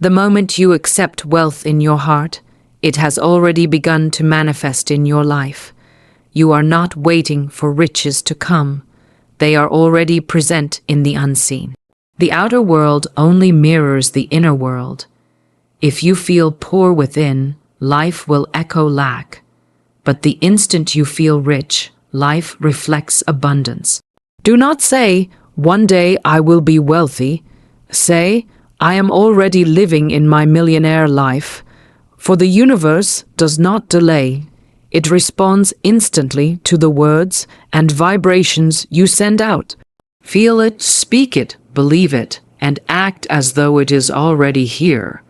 The moment you accept wealth in your heart, it has already begun to manifest in your life. You are not waiting for riches to come. They are already present in the unseen. The outer world only mirrors the inner world. If you feel poor within, life will echo lack. But the instant you feel rich, life reflects abundance. Do not say, "One day I will be wealthy." Say, "I am already living in my millionaire life." For the universe does not delay. It responds instantly to the words and vibrations you send out. Feel it, speak it, believe it, and act as though it is already here.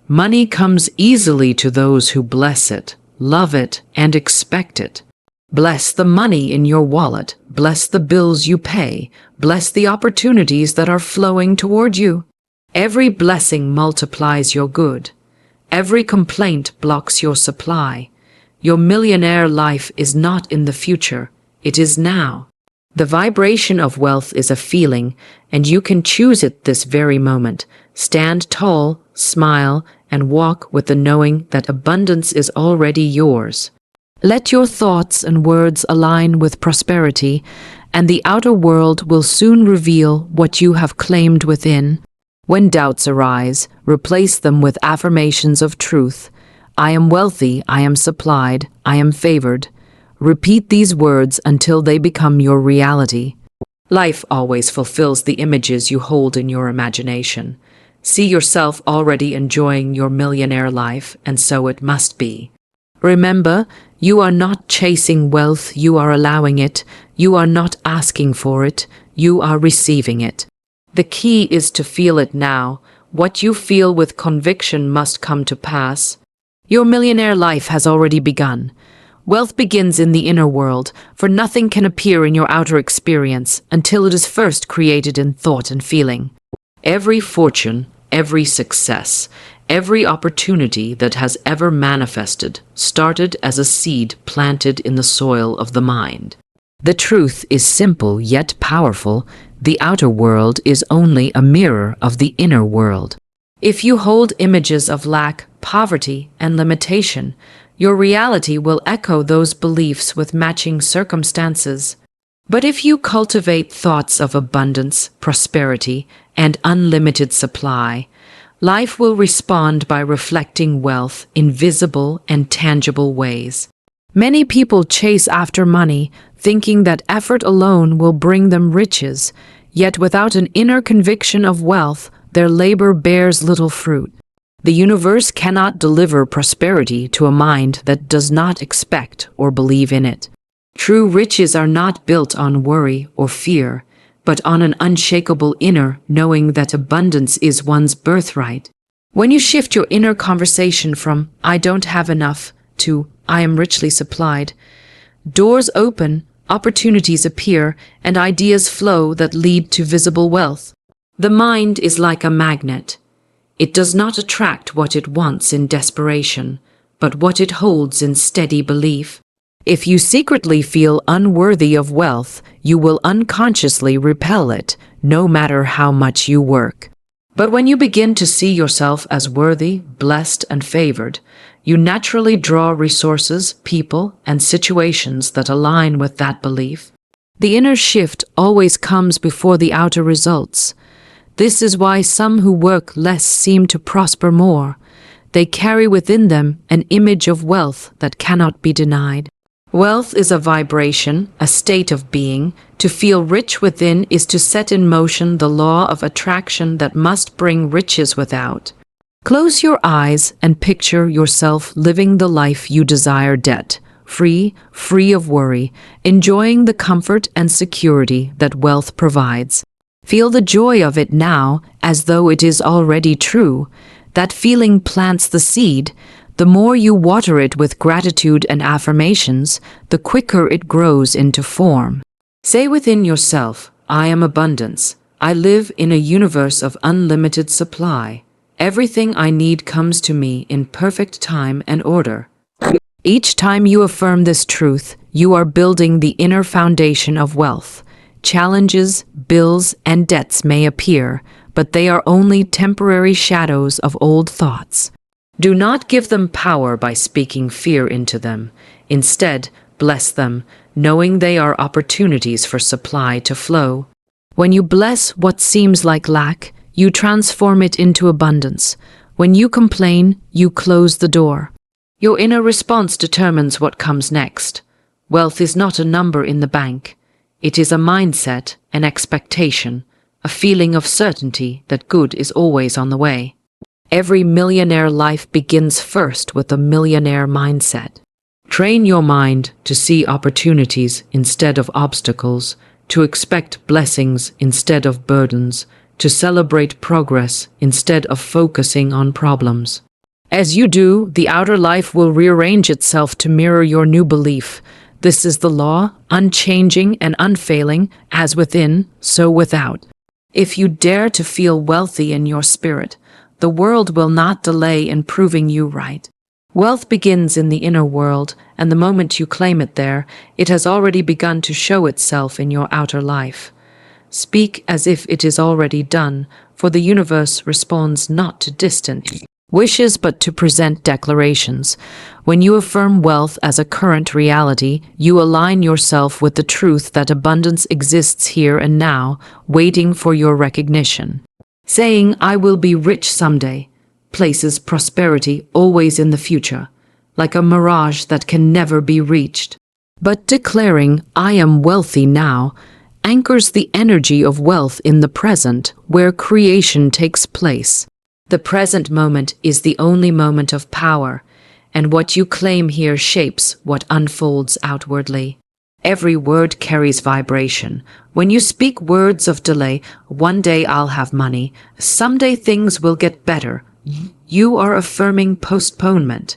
Money comes easily to those who bless it, love it, and expect it. Bless the money in your wallet, bless the bills you pay, bless the opportunities that are flowing toward you. Every blessing multiplies your good. Every complaint blocks your supply. Your millionaire life is not in the future, it is now. The vibration of wealth is a feeling, and you can choose it this very moment. Stand tall, smile, and walk with the knowing that abundance is already yours. Let your thoughts and words align with prosperity, and the outer world will soon reveal what you have claimed within. When doubts arise, replace them with affirmations of truth. I am wealthy, I am supplied, I am favored. Repeat these words until they become your reality. Life always fulfills the images you hold in your imagination. See yourself already enjoying your millionaire life, and so it must be. Remember, you are not chasing wealth, you are allowing it. You are not asking for it, you are receiving it. The key is to feel it now. What you feel with conviction must come to pass. Your millionaire life has already begun. Wealth begins in the inner world, for nothing can appear in your outer experience until it is first created in thought and feeling. Every fortune, every success, every opportunity that has ever manifested started as a seed planted in the soil of the mind. The truth is simple yet powerful. The outer world is only a mirror of the inner world. If you hold images of lack, poverty, and limitation, your reality will echo those beliefs with matching circumstances. But if you cultivate thoughts of abundance, prosperity, and unlimited supply, life will respond by reflecting wealth in visible and tangible ways. Many people chase after money, thinking that effort alone will bring them riches, yet without an inner conviction of wealth, their labor bears little fruit. The universe cannot deliver prosperity to a mind that does not expect or believe in it. True riches are not built on worry or fear, but on an unshakable inner knowing that abundance is one's birthright. When you shift your inner conversation from "I don't have enough" to "I am richly supplied," doors open, opportunities appear, and ideas flow that lead to visible wealth. The mind is like a magnet. It does not attract what it wants in desperation, but what it holds in steady belief. If you secretly feel unworthy of wealth, you will unconsciously repel it, no matter how much you work. But when you begin to see yourself as worthy, blessed, and favored, you naturally draw resources, people, and situations that align with that belief. The inner shift always comes before the outer results. This is why some who work less seem to prosper more. They carry within them an image of wealth that cannot be denied. Wealth is a vibration, a state of being. To feel rich within is to set in motion the law of attraction that must bring riches without. Close your eyes and picture yourself living the life you desire, debt-free, free of worry, enjoying the comfort and security that wealth provides. Feel the joy of it now as though it is already true. That feeling plants the seed. The more you water it with gratitude and affirmations, the quicker it grows into form. Say within yourself, "I am abundance. I live in a universe of unlimited supply. Everything I need comes to me in perfect time and order." Each time you affirm this truth, you are building the inner foundation of wealth. Challenges, bills, and debts may appear, but they are only temporary shadows of old thoughts. Do not give them power by speaking fear into them. Instead, bless them, knowing they are opportunities for supply to flow. When you bless what seems like lack, you transform it into abundance. When you complain, you close the door. Your inner response determines what comes next. Wealth is not a number in the bank. It is a mindset, an expectation, a feeling of certainty that good is always on the way. Every millionaire life begins first with a millionaire mindset. Train your mind to see opportunities instead of obstacles, to expect blessings instead of burdens, to celebrate progress instead of focusing on problems. As you do, the outer life will rearrange itself to mirror your new belief. This is the law, unchanging and unfailing, as within, so without. If you dare to feel wealthy in your spirit, the world will not delay in proving you right. Wealth begins in the inner world, and the moment you claim it there, it has already begun to show itself in your outer life. Speak as if it is already done, for the universe responds not to distant wishes but to present declarations. When you affirm wealth as a current reality, you align yourself with the truth that abundance exists here and now, waiting for your recognition. Saying, "I will be rich someday," places prosperity always in the future, like a mirage that can never be reached. But declaring, "I am wealthy now," anchors the energy of wealth in the present, where creation takes place. The present moment is the only moment of power, and what you claim here shapes what unfolds outwardly. Every word carries vibration. When you speak words of delay, "One day I'll have money," "Someday things will get better," you are affirming postponement.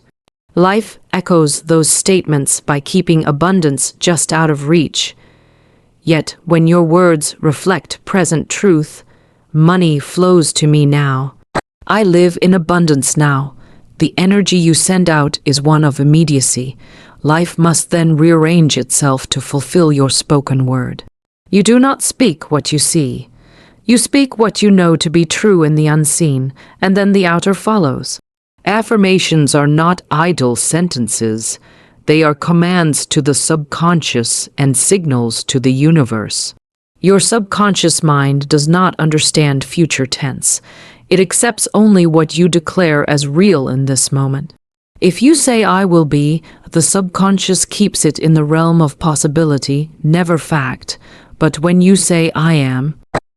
Life echoes those statements by keeping abundance just out of reach. Yet, when your words reflect present truth, money flows to me now. I live in abundance now. The energy you send out is one of immediacy. Life must then rearrange itself to fulfill your spoken word. You do not speak what you see. You speak what you know to be true in the unseen, and then the outer follows. Affirmations are not idle sentences. They are commands to the subconscious and signals to the universe. Your subconscious mind does not understand future tense. It accepts only what you declare as real in this moment. If you say "I will be," the subconscious keeps it in the realm of possibility, never fact. But when you say "I am,"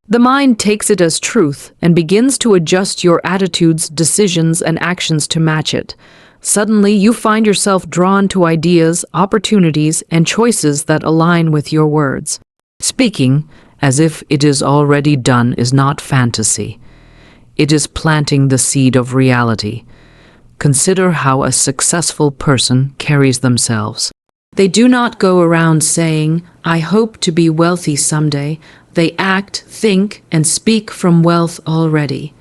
the mind takes it as truth and begins to adjust your attitudes, decisions, and actions to match it. Suddenly, you find yourself drawn to ideas, opportunities, and choices that align with your words. Speaking as if it is already done is not fantasy. It is planting the seed of reality. Consider how a successful person carries themselves. They do not go around saying, "I hope to be wealthy someday." They act, think, and speak from wealth already.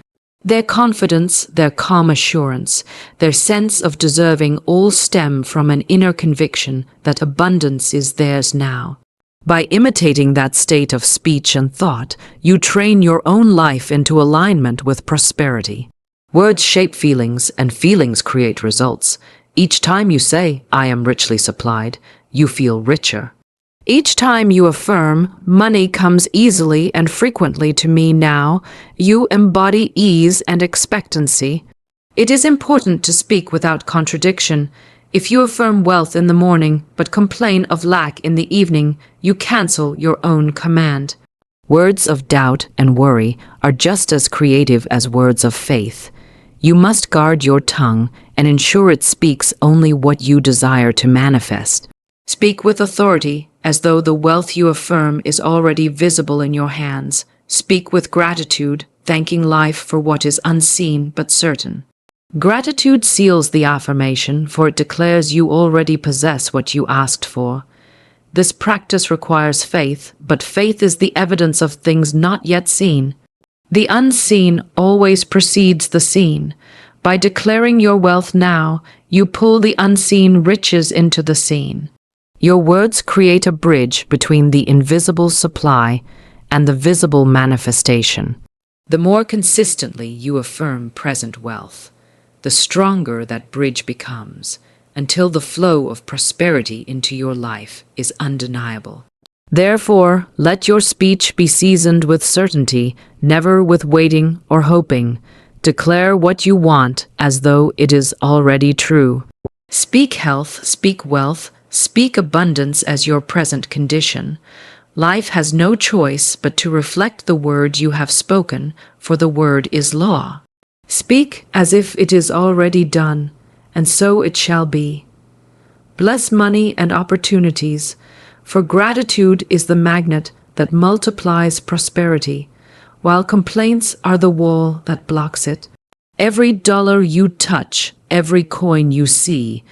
Their confidence, their calm assurance, their sense of deserving all stem from an inner conviction that abundance is theirs now. By imitating that state of speech and thought, you train your own life into alignment with prosperity. Words shape feelings, and feelings create results. Each time you say, "I am richly supplied," you feel richer. Each time you affirm, "Money comes easily and frequently to me now," you embody ease and expectancy. It is important to speak without contradiction. If you affirm wealth in the morning but complain of lack in the evening, you cancel your own command. Words of doubt and worry are just as creative as words of faith. You must guard your tongue and ensure it speaks only what you desire to manifest. Speak with authority, as though the wealth you affirm is already visible in your hands. Speak with gratitude, thanking life for what is unseen but certain. Gratitude seals the affirmation, for it declares you already possess what you asked for. This practice requires faith, but faith is the evidence of things not yet seen. The unseen always precedes the seen. By declaring your wealth now, you pull the unseen riches into the seen. Your words create a bridge between the invisible supply and the visible manifestation. The more consistently you affirm present wealth, the stronger that bridge becomes, until the flow of prosperity into your life is undeniable. Therefore, let your speech be seasoned with certainty, never with waiting or hoping. Declare what you want as though it is already true. Speak health, speak wealth, speak abundance as your present condition. Life has no choice but to reflect the word you have spoken, for the word is law. Speak as if it is already done, and so it shall be. Bless money and opportunities, for gratitude is the magnet that multiplies prosperity, while complaints are the wall that blocks it. Every dollar you touch, every coin you see,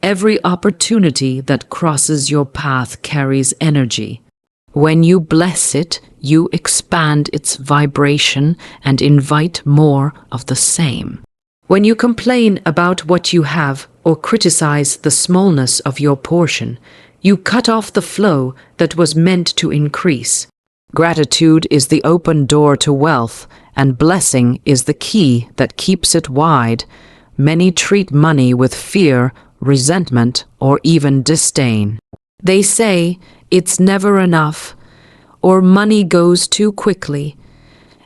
every opportunity that crosses your path carries energy. When you bless it, you expand its vibration and invite more of the same. When you complain about what you have or criticize the smallness of your portion, you cut off the flow that was meant to increase. Gratitude is the open door to wealth, and blessing is the key that keeps it wide. Many treat money with fear, resentment, or even disdain. They say, "It's never enough," or "money goes too quickly,"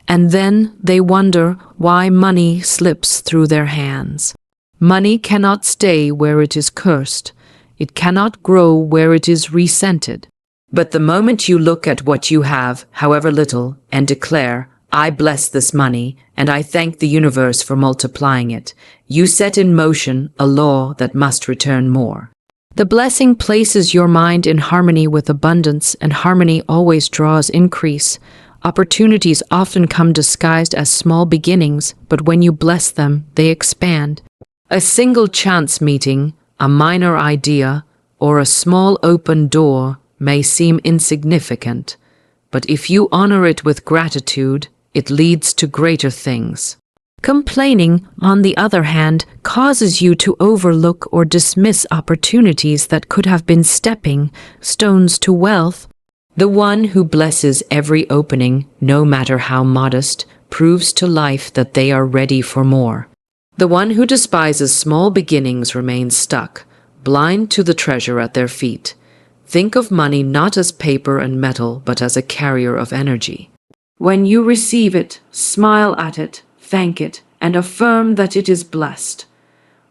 and then they wonder why money slips through their hands. Money cannot stay where it is cursed. It cannot grow where it is resented. But the moment you look at what you have, however little, and declare, "I bless this money, and I thank the universe for multiplying it," you set in motion a law that must return more. The blessing places your mind in harmony with abundance, and harmony always draws increase. Opportunities often come disguised as small beginnings, but when you bless them, they expand. A single chance meeting, a minor idea, or a small open door may seem insignificant, but if you honor it with gratitude, it leads to greater things. Complaining, on the other hand, causes you to overlook or dismiss opportunities that could have been stepping stones to wealth. The one who blesses every opening, no matter how modest, proves to life that they are ready for more. The one who despises small beginnings remains stuck, blind to the treasure at their feet. Think of money not as paper and metal, but as a carrier of energy. When you receive it, smile at it, thank it, and affirm that it is blessed.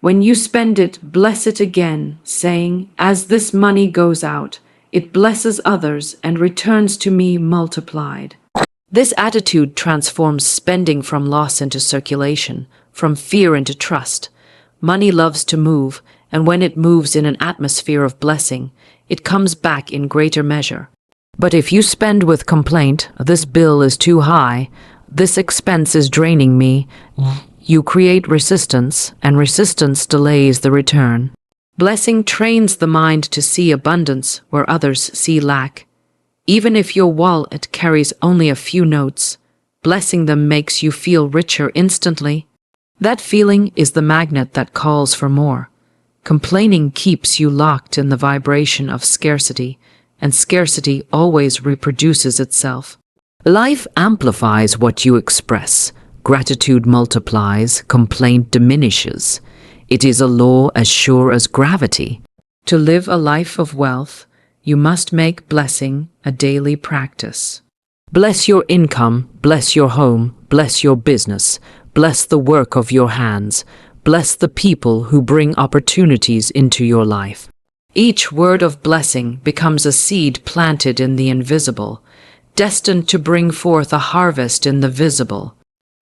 When you spend it, bless it again, saying, "As this money goes out, it blesses others and returns to me multiplied." This attitude transforms spending from loss into circulation, from fear into trust. Money loves to move, and when it moves in an atmosphere of blessing, it comes back in greater measure. But if you spend with complaint, "This bill is too high," "This expense is draining me," you create resistance, and resistance delays the return. Blessing trains the mind to see abundance where others see lack. Even if your wallet carries only a few notes, blessing them makes you feel richer instantly. That feeling is the magnet that calls for more. Complaining keeps you locked in the vibration of scarcity, and scarcity always reproduces itself. Life amplifies what you express. Gratitude multiplies, complaint diminishes. It is a law as sure as gravity. To live a life of wealth, you must make blessing a daily practice. Bless your income, bless your home, bless your business, bless the work of your hands, bless the people who bring opportunities into your life. Each word of blessing becomes a seed planted in the invisible, destined to bring forth a harvest in the visible.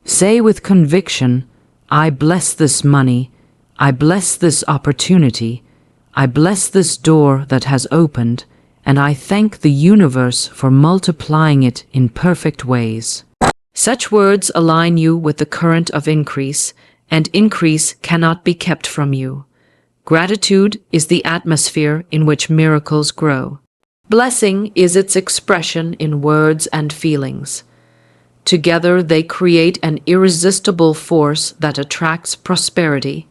Say with conviction, "I bless this money, I bless this opportunity, I bless this door that has opened, and I thank the universe for multiplying it in perfect ways." Such words align you with the current of increase, and increase cannot be kept from you. Gratitude is the atmosphere in which miracles grow. Blessing is its expression in words and feelings. Together they create an irresistible force that attracts prosperity.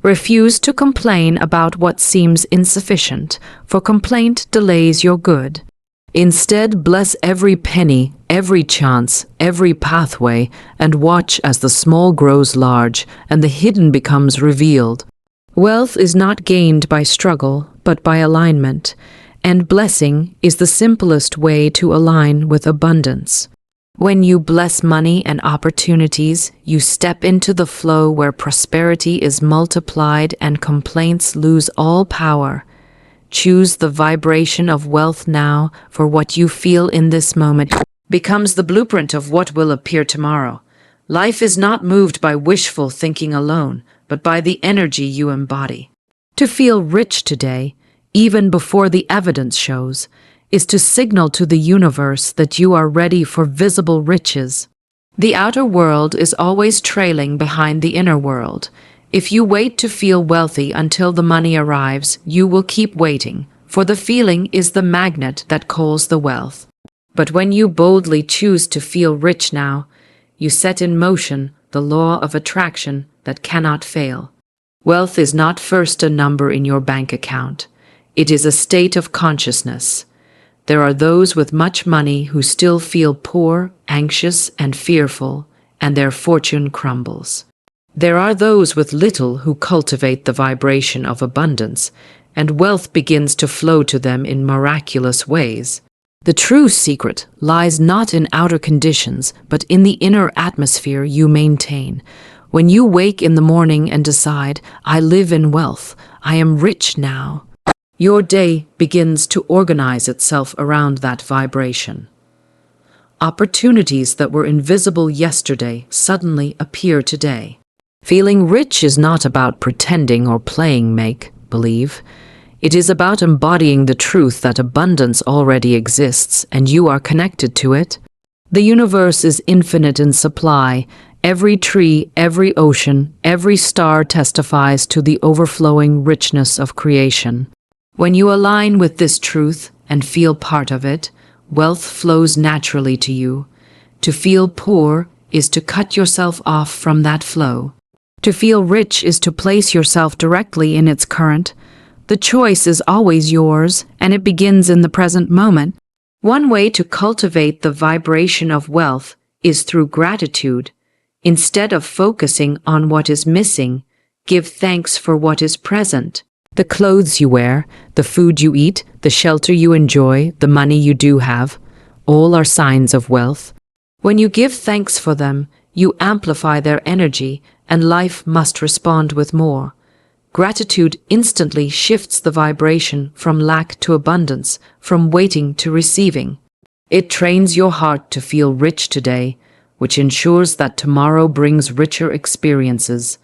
Refuse to complain about what seems insufficient, for complaint delays your good. Instead, bless every penny, every chance, every pathway, and watch as the small grows large and the hidden becomes revealed. Wealth is not gained by struggle, but by alignment, and blessing is the simplest way to align with abundance. When you bless money and opportunities, you step into the flow where prosperity is multiplied and complaints lose all power. Choose the vibration of wealth now, for what you feel in this moment becomes the blueprint of what will appear tomorrow. Life is not moved by wishful thinking alone, but by the energy you embody. To feel rich today, even before the evidence shows, is to signal to the universe that you are ready for visible riches. The outer world is always trailing behind the inner world. If you wait to feel wealthy until the money arrives, you will keep waiting, for the feeling is the magnet that calls the wealth. But when you boldly choose to feel rich now, you set in motion the law of attraction that cannot fail. Wealth is not first a number in your bank account. It is a state of consciousness. There are those with much money who still feel poor, anxious, and fearful, and their fortune crumbles. There are those with little who cultivate the vibration of abundance, and wealth begins to flow to them in miraculous ways. The true secret lies not in outer conditions, but in the inner atmosphere you maintain. When you wake in the morning and decide, "I live in wealth, I am rich now," your day begins to organize itself around that vibration. Opportunities that were invisible yesterday suddenly appear today. Feeling rich is not about pretending or playing make-believe. It is about embodying the truth that abundance already exists and you are connected to it. The universe is infinite in supply. Every tree, every ocean, every star testifies to the overflowing richness of creation. When you align with this truth and feel part of it, wealth flows naturally to you. To feel poor is to cut yourself off from that flow. To feel rich is to place yourself directly in its current. The choice is always yours, and it begins in the present moment. One way to cultivate the vibration of wealth is through gratitude. Instead of focusing on what is missing, give thanks for what is present. The clothes you wear, the food you eat, the shelter you enjoy, the money you do have, all are signs of wealth. When you give thanks for them, you amplify their energy, and life must respond with more. Gratitude instantly shifts the vibration from lack to abundance, from waiting to receiving. It trains your heart to feel rich today, which ensures that tomorrow brings richer experiences.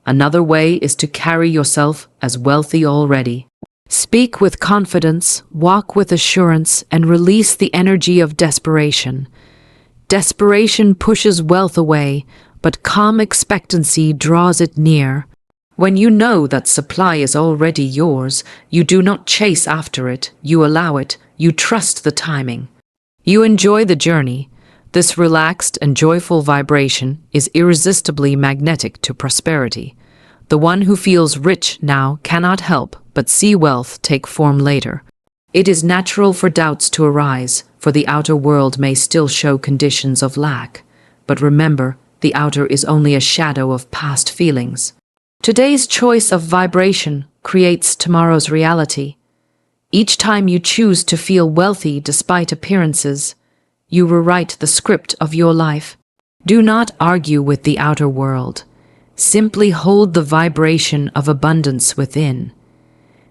Another way is to carry yourself as wealthy already. Speak with confidence, walk with assurance, and release the energy of desperation. Desperation pushes wealth away, but calm expectancy draws it near. When you know that supply is already yours, you do not chase after it, you allow it, you trust the timing. You enjoy the journey. This relaxed and joyful vibration is irresistibly magnetic to prosperity. The one who feels rich now cannot help but see wealth take form later. It is natural for doubts to arise, for the outer world may still show conditions of lack. But remember, the outer is only a shadow of past feelings. Today's choice of vibration creates tomorrow's reality. Each time you choose to feel wealthy despite appearances, you rewrite the script of your life. Do not argue with the outer world. Simply hold the vibration of abundance within.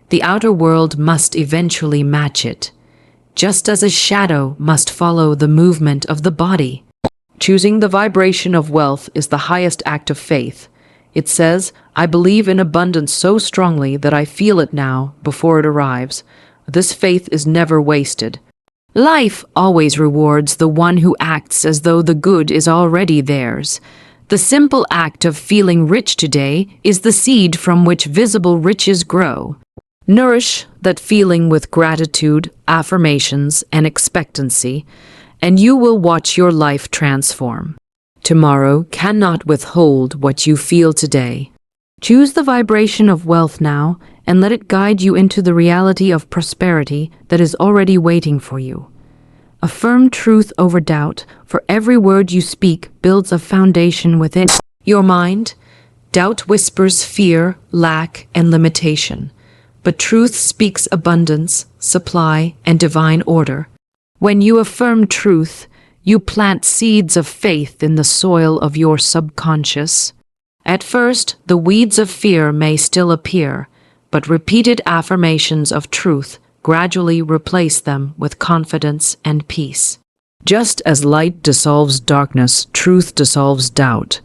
The outer world must eventually match it, just as a shadow must follow the movement of the body. Choosing the vibration of wealth is the highest act of faith. It says, "I believe in abundance so strongly that I feel it now before it arrives." This faith is never wasted. Life always rewards the one who acts as though the good is already theirs. The simple act of feeling rich today is the seed from which visible riches grow. Nourish that feeling with gratitude, affirmations, and expectancy, and you will watch your life transform. Tomorrow cannot withhold what you feel today. Choose the vibration of wealth now, and let it guide you into the reality of prosperity that is already waiting for you. Affirm truth over doubt, for every word you speak builds a foundation within your mind. Doubt whispers fear, lack, and limitation, but truth speaks abundance, supply, and divine order. When you affirm truth, you plant seeds of faith in the soil of your subconscious. At first, the weeds of fear may still appear, but repeated affirmations of truth gradually replace them with confidence and peace. Just as light dissolves darkness, truth dissolves doubt.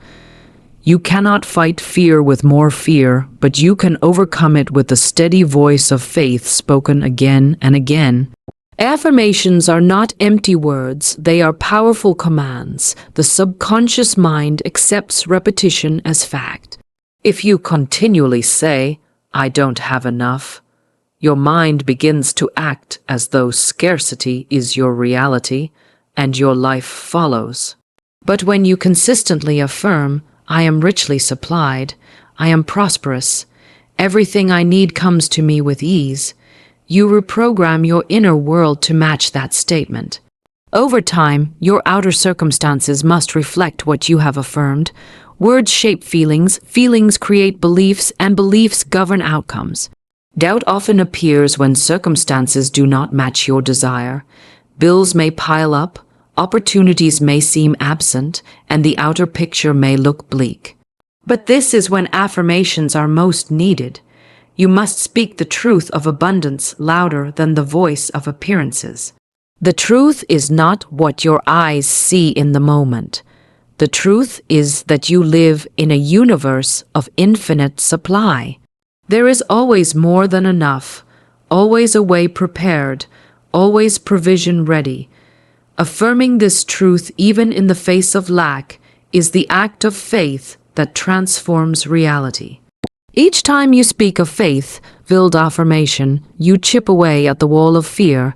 You cannot fight fear with more fear, but you can overcome it with the steady voice of faith spoken again and again. Affirmations are not empty words, they are powerful commands. The subconscious mind accepts repetition as fact. If you continually say, "I don't have enough," your mind begins to act as though scarcity is your reality, and your life follows. But when you consistently affirm, "I am richly supplied, I am prosperous, everything I need comes to me with ease," you reprogram your inner world to match that statement. Over time, your outer circumstances must reflect what you have affirmed. Words shape feelings, feelings create beliefs, and beliefs govern outcomes. Doubt often appears when circumstances do not match your desire. Bills may pile up, opportunities may seem absent, and the outer picture may look bleak. But this is when affirmations are most needed. You must speak the truth of abundance louder than the voice of appearances. The truth is not what your eyes see in the moment. The truth is that you live in a universe of infinite supply. There is always more than enough, always a way prepared, always provision ready. Affirming this truth even in the face of lack is the act of faith that transforms reality. Each time you speak of faith-filled affirmation, you chip away at the wall of fear.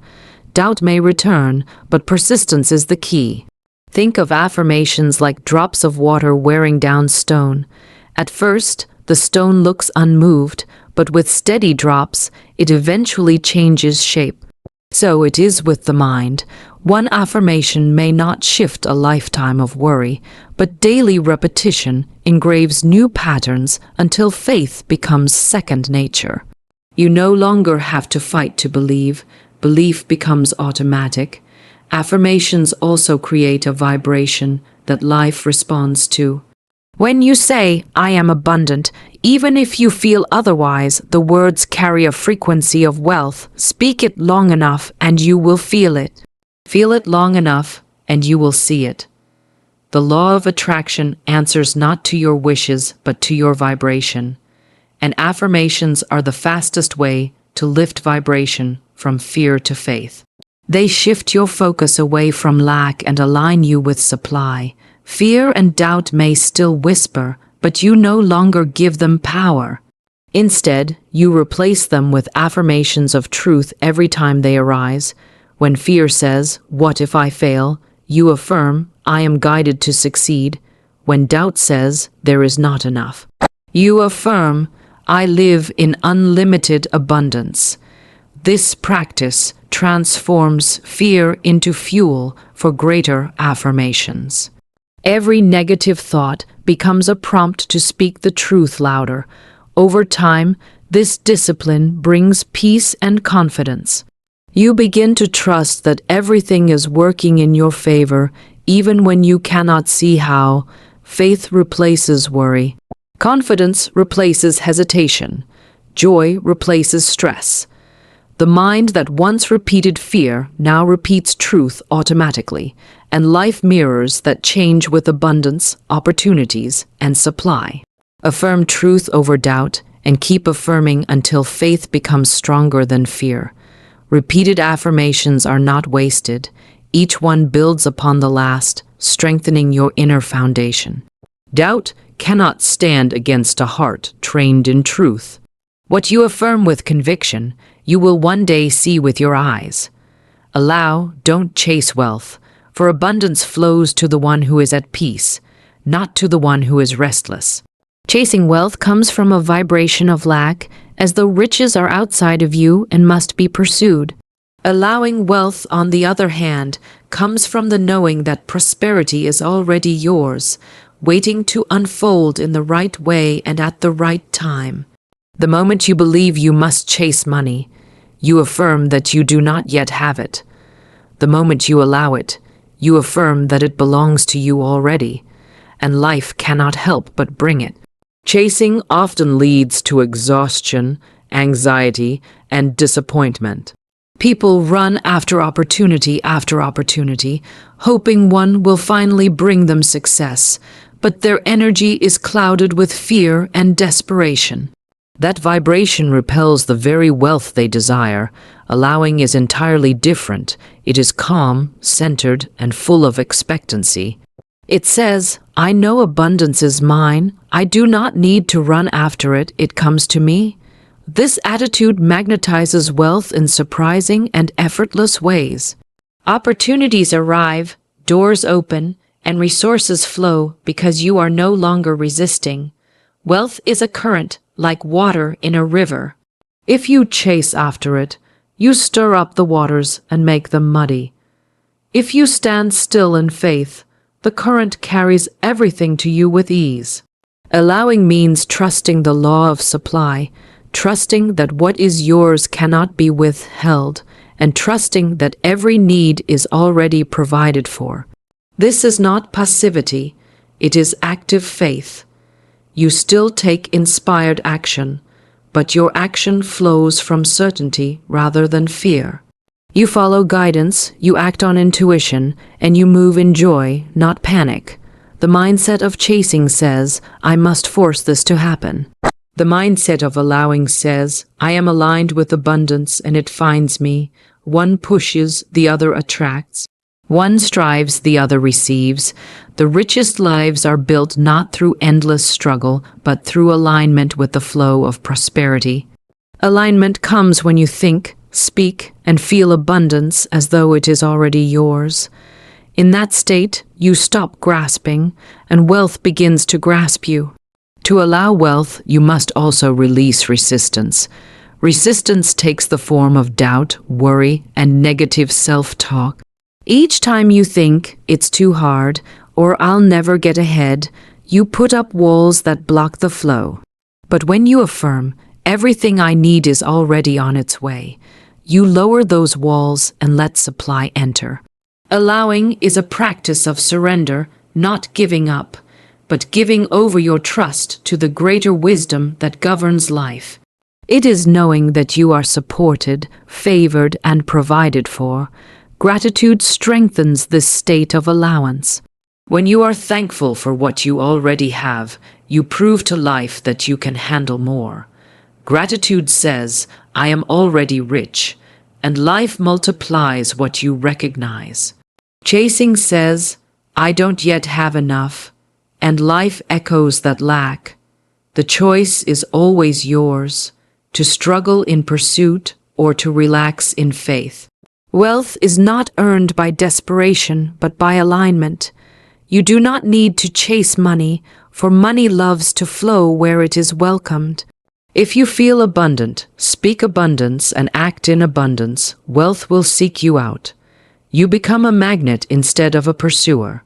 Doubt may return, but persistence is the key. Think of affirmations like drops of water wearing down stone. At first, the stone looks unmoved, but with steady drops, it eventually changes shape. So it is with the mind. One affirmation may not shift a lifetime of worry, but daily repetition engraves new patterns until faith becomes second nature. You no longer have to fight to believe. Belief becomes automatic. Affirmations also create a vibration that life responds to. When you say, "I am abundant," even if you feel otherwise, the words carry a frequency of wealth. Speak it long enough and you will feel it. Feel it long enough and you will see it. The law of attraction answers not to your wishes but to your vibration. And affirmations are the fastest way to lift vibration from fear to faith. They shift your focus away from lack and align you with supply. Fear and doubt may still whisper, but you no longer give them power. Instead, you replace them with affirmations of truth every time they arise. When fear says, "What if I fail?" you affirm, "I am guided to succeed." When doubt says, "There is not enough," you affirm, "I live in unlimited abundance." This practice transforms fear into fuel for greater affirmations. Every negative thought becomes a prompt to speak the truth louder. Over time, this discipline brings peace and confidence. You begin to trust that everything is working in your favor, even when you cannot see how. Faith replaces worry. Confidence replaces hesitation. Joy replaces stress. The mind that once repeated fear now repeats truth automatically, and life mirrors that change with abundance, opportunities, and supply. Affirm truth over doubt and keep affirming until faith becomes stronger than fear. Repeated affirmations are not wasted. Each one builds upon the last, strengthening your inner foundation. Doubt cannot stand against a heart trained in truth. What you affirm with conviction, you will one day see with your eyes. Allow, don't chase wealth, for abundance flows to the one who is at peace, not to the one who is restless. Chasing wealth comes from a vibration of lack, as though riches are outside of you and must be pursued. Allowing wealth, on the other hand, comes from the knowing that prosperity is already yours, waiting to unfold in the right way and at the right time. The moment you believe you must chase money, you affirm that you do not yet have it. The moment you allow it, you affirm that it belongs to you already, and life cannot help but bring it. Chasing often leads to exhaustion, anxiety, and disappointment. People run after opportunity, hoping one will finally bring them success, but their energy is clouded with fear and desperation. That vibration repels the very wealth they desire. Allowing is entirely different. It is calm, centered, and full of expectancy. It says, I know abundance is mine. I do not need to run after it. It comes to me. This attitude magnetizes wealth in surprising and effortless ways. Opportunities arrive, doors open, and resources flow because you are no longer resisting. Wealth is a current, like water in a river. If you chase after it, you stir up the waters and make them muddy. If you stand still in faith, the current carries everything to you with ease. Allowing means trusting the law of supply, trusting that what is yours cannot be withheld, and trusting that every need is already provided for. This is not passivity, it is active faith. You still take inspired action, but your action flows from certainty rather than fear. You follow guidance, you act on intuition, and you move in joy, not panic. The mindset of chasing says, I must force this to happen. The mindset of allowing says, I am aligned with abundance and it finds me. One pushes, the other attracts. One strives, the other receives. The richest lives are built not through endless struggle, but through alignment with the flow of prosperity. Alignment comes when you think, speak, and feel abundance as though it is already yours. In that state, you stop grasping, and wealth begins to grasp you. To allow wealth, you must also release resistance. Resistance takes the form of doubt, worry, and negative self-talk. Each time you think, it's too hard, or I'll never get ahead, you put up walls that block the flow. But when you affirm, everything I need is already on its way, you lower those walls and let supply enter. Allowing is a practice of surrender, not giving up, but giving over your trust to the greater wisdom that governs life. It is knowing that you are supported, favored, and provided for. Gratitude strengthens this state of allowance. When you are thankful for what you already have, you prove to life that you can handle more. Gratitude says, I am already rich, and life multiplies what you recognize. Chasing says, I don't yet have enough, and life echoes that lack. The choice is always yours, to struggle in pursuit or to relax in faith. Wealth is not earned by desperation, but by alignment. You do not need to chase money, for money loves to flow where it is welcomed. If you feel abundant, speak abundance and act in abundance, wealth will seek you out. You become a magnet instead of a pursuer.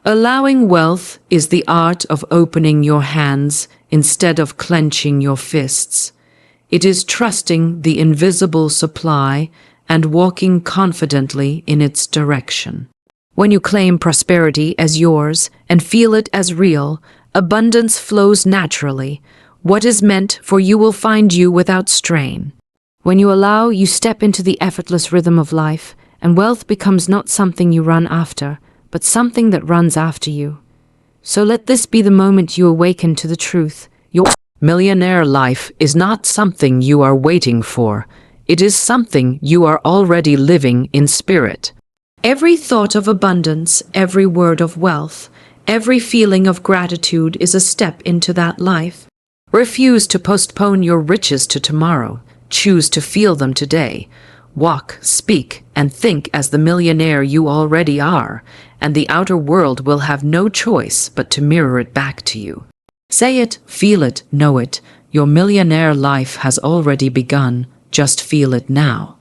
Allowing wealth is the art of opening your hands instead of clenching your fists. It is trusting the invisible supply and walking confidently in its direction. When you claim prosperity as yours and feel it as real, abundance flows naturally. What is meant for you will find you without strain. When you allow, you step into the effortless rhythm of life, and wealth becomes not something you run after, but something that runs after you. So let this be the moment you awaken to the truth. Your millionaire life is not something you are waiting for. It is something you are already living in spirit. Every thought of abundance, every word of wealth, every feeling of gratitude is a step into that life. Refuse to postpone your riches to tomorrow. Choose to feel them today. Walk, speak, and think as the millionaire you already are, and the outer world will have no choice but to mirror it back to you. Say it, feel it, know it. Your millionaire life has already begun. Just feel it now.